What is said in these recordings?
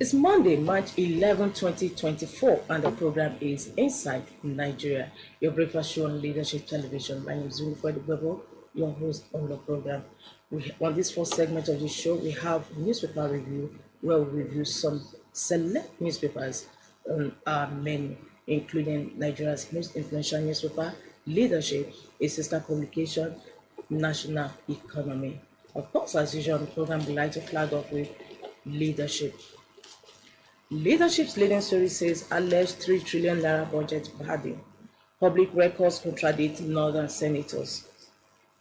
It's Monday, March 11, 2024, and the program is Inside Nigeria, your breakfast show on Leadership Television. My name is Wilfred Bebo, your host on the program. On this first segment of the show, we have newspaper review, where we review some select newspapers on our menu, including Nigeria's most influential newspaper, Leadership, a sister publication, National Economy. Of course, as usual, on the program, we like to flag off with Leadership. Leadership's leading story says alleged 3 trillion naira budget padding. Public records contradict northern senators.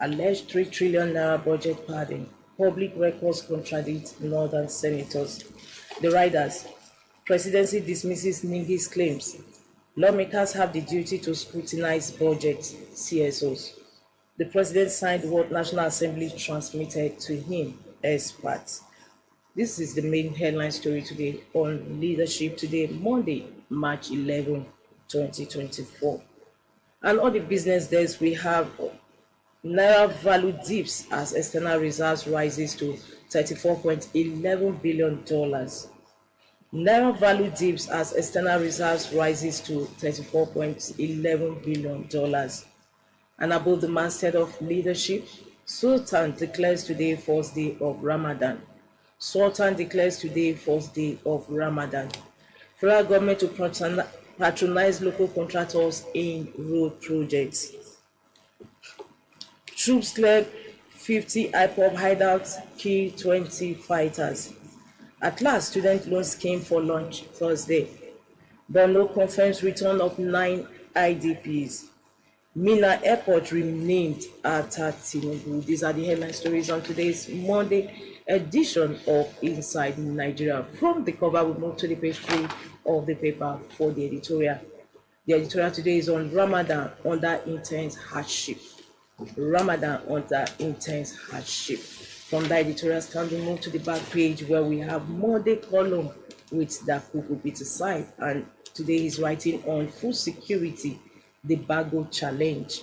Alleged 3 trillion naira budget padding. Public records contradict northern senators. The riders. Presidency dismisses Ningi's claims. Lawmakers have the duty to scrutinize budget. CSOs. The president signed what National Assembly transmitted to him. Experts. This is the main headline story today on Leadership today, Monday, March 11, 2024. And on the business desk, we have Naira value dips as external reserves rises to $34.11 billion. Naira value dips as external reserves rises to $34.11 billion. And above the masthead of Leadership, Sultan declares today first day of Ramadan. Sultan declares today first day of Ramadan. Federal government to patronize local contractors in road projects. Troops clear 50 IPOB hideouts, kill 20 fighters. At last, student loan scheme for launch Thursday. Borno confirms return of 9 IDPs. Mina Airport renamed after Tinubu. These are the headline stories on today's Monday edition of Inside Nigeria. From the cover, we move to the page 3 of the paper for the editorial. The editorial today is on Ramadan under intense hardship. Ramadan under intense hardship. From the editorial stand, we move to the back page where we have Monday column with Dakuku Peter side, and today he's writing on food security, the Bago challenge.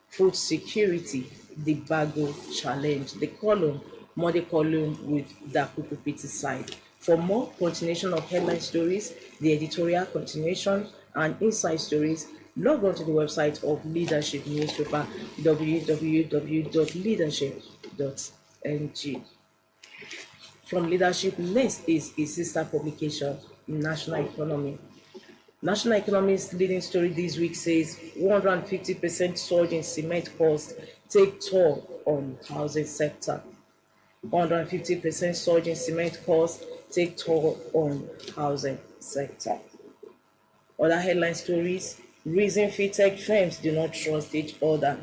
Food security, the Bago challenge. The column, Monday column with Dakuku Peter side. For more continuation of headline stories, the editorial continuation, and inside stories, log on to the website of Leadership newspaper, www.leadership.ng. From Leadership, next is a sister publication, National Economy. National Economy's leading story this week says 150% surge in cement cost take toll on housing sector. 150% surge in cement cost take toll on housing sector. Other headline stories: reason fintech firms do not trust each other.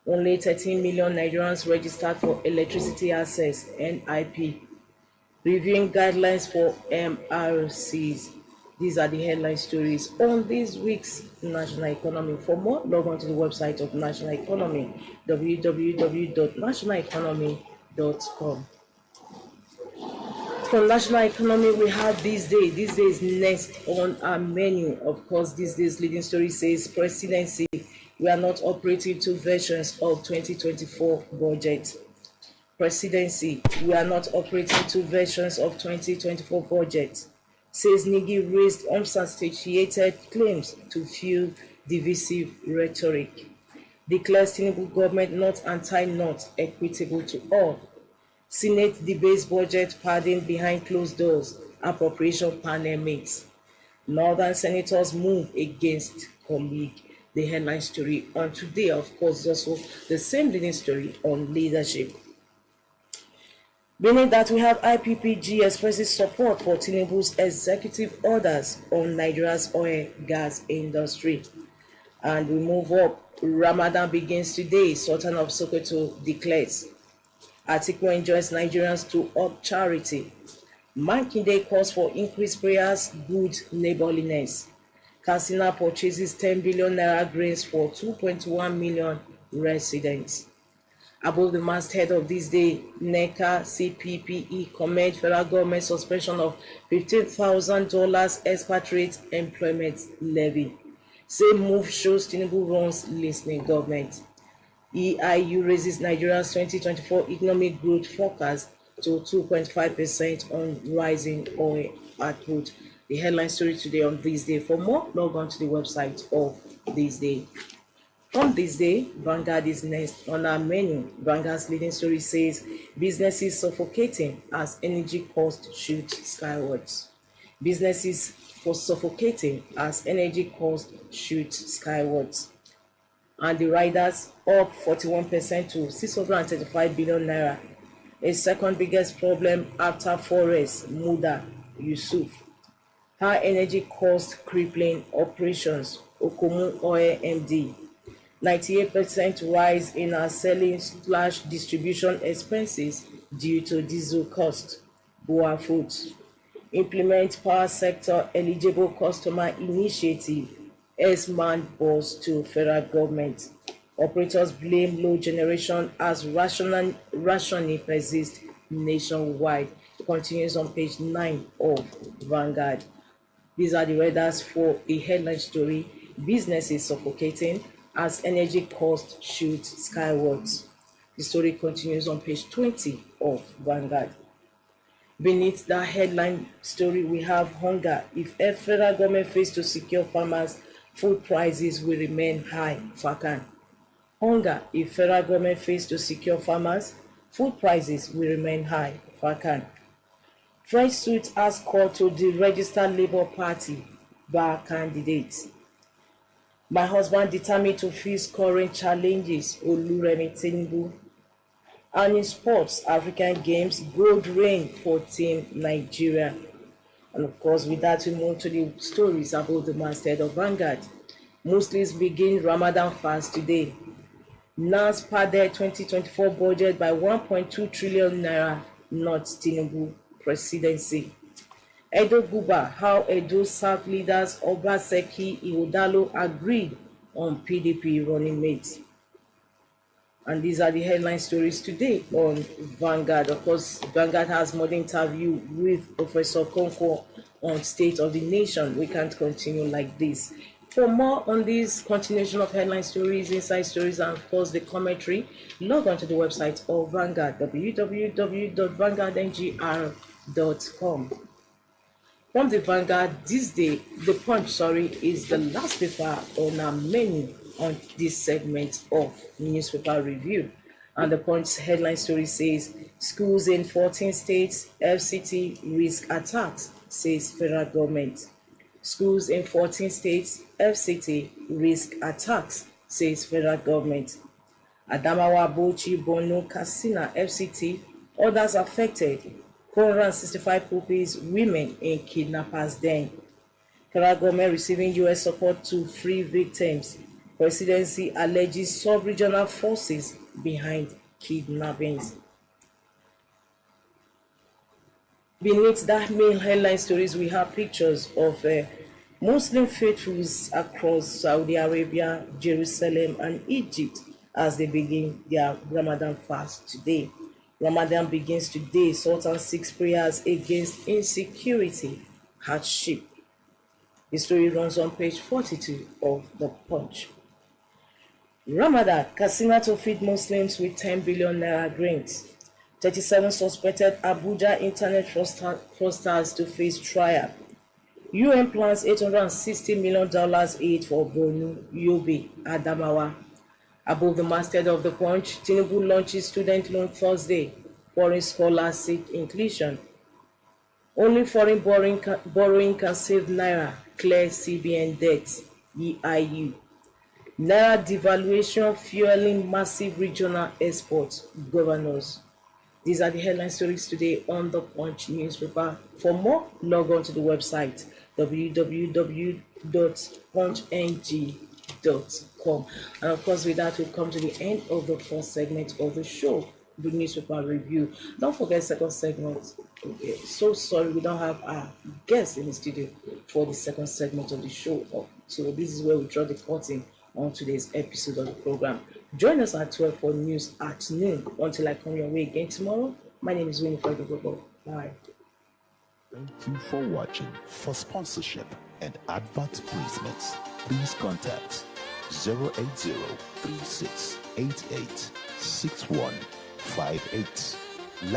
Only 13 million Nigerians registered for electricity access, NIP. Reviewing guidelines for MRCs. These are the headline stories on this week's National Economy. For more, log on to the website of National Economy, www.nationaleconomy.com. From National Economy, we have THISDAY. THISDAY is next on our menu. Of course, THISDAY's leading story says presidency, we are not operating two versions of 2024 budget. Presidency, we are not operating two versions of 2024 budget. Says Nigi raised unsubstantiated claims to fuel divisive rhetoric. Declares Tinubu government not anti-not equitable to all. Senate debates budget padding behind closed doors. Appropriation panel meets. Northern senators move against colleague. The headline story on today, of course, is also the same leading story on Leadership. Meaning that we have IPPG expresses support for Tinubu's executive orders on Nigeria's oil gas industry. And we move up. Ramadan begins today. Sultan of Sokoto declares. Atiku enjoins Nigerians to up charity. Makinde calls for increased prayers, good neighborliness. Katsina purchases 10 billion naira grains for 2.1 million residents. Above the masthead of this day, NECA CPPE commend federal government suspension of $15,000 expatriate employment levy. Say move shows Tinubu runs listening government. EIU raises Nigeria's 2024 economic growth forecast to 2.5% on rising oil output. The headline story today on This Day. For more, log on to the website of This Day. On this day, Vanguard is next on our menu. Vanguard's leading story says businesses suffocating as energy costs shoot skywards. Businesses for suffocating as energy costs shoot skywards. And the riders up 41% to 635 billion naira. A second biggest problem after forest, Muda Yusuf. High energy cost crippling operations, Okomu Oil MD. 98% rise in our selling/distribution expenses due to diesel cost. Boa Foods. Implement power sector eligible customer initiative. S-man boss to federal government. Operators blame low generation as rationing persists nationwide. It continues on page 9 of Vanguard. These are the readers for a headline story. Businesses suffocating as energy costs shoot skywards. The story continues on page 20 of Vanguard. Beneath that headline story, we have hunger. If a federal government fails to secure farmers, food prices will remain high. Fakan. Hunger. If federal government fails to secure farmers, food prices will remain high. Fakan. Fresh suit has called to the registered Labour Party bar candidates. My husband determined to face current challenges. Oluremi Tinubu. And in sports, African Games, gold reign for Team Nigeria. And of course, with that, we move to the stories about the masthead of Vanguard. Muslims begin Ramadan fast today. NAS padded 2024 budget by 1.2 trillion naira, not Tinubu presidency. Edo Guba, how Edo South leaders Obaseki Ihodalo agreed on PDP running mates. And these are the headline stories today on Vanguard. Of course, Vanguard has more interview with Professor Konko on State of the Nation. We can't continue like this. For more on this continuation of headline stories, inside stories, and of course the commentary, log on to the website of Vanguard, www.vanguardngr.com. From the Vanguard, this day, the Punch, is the last paper on our menu on this segment of newspaper review. And the Punch's headline story says, schools in 14 states, FCT risk attacks, says federal government. Schools in 14 states, FCT risk attacks, says federal government. Adamawa, Bauchi, Borno, Katsina, FCT, others affected. 465 pupils, women in kidnappers' den. Federal government receiving U.S. support to free victims. Presidency alleges sub-regional forces behind kidnappings. Beneath that main headline stories, we have pictures of Muslim faithfuls across Saudi Arabia, Jerusalem, and Egypt as they begin their Ramadan fast today. Ramadan begins today. Sultan seeks prayers against insecurity, hardship. The story runs on page 42 of the Punch. Ramadan, Katsina to feed Muslims with 10 billion naira grants. 37 suspected Abuja internet fraudsters to face trial. UN plans $860 million aid for Borno, Yobe, Adamawa. Above the masthead of the Punch, Tinubu launches student loan Thursday. Foreign scholars seek inclusion. Only foreign borrowing can save Naira, clear CBN debt, EIU. Naira devaluation fueling massive regional exports, governors. These are the headline stories today on the Punch newspaper. For more, log on to the website www.punchng.com. And of course, with that, we've come to the end of the first segment of the show, the newspaper review. Don't forget second segment. Okay, so sorry we don't have our guest in the studio for the second segment of the show. So this is where we draw the curtain on today's episode of the program. Join us at 12 for news at noon. Until I come your way again tomorrow, my name is Winnie Foidogogo. Bye. Thank you for watching. For sponsorship and advert placements, please contact 080-3688-6158.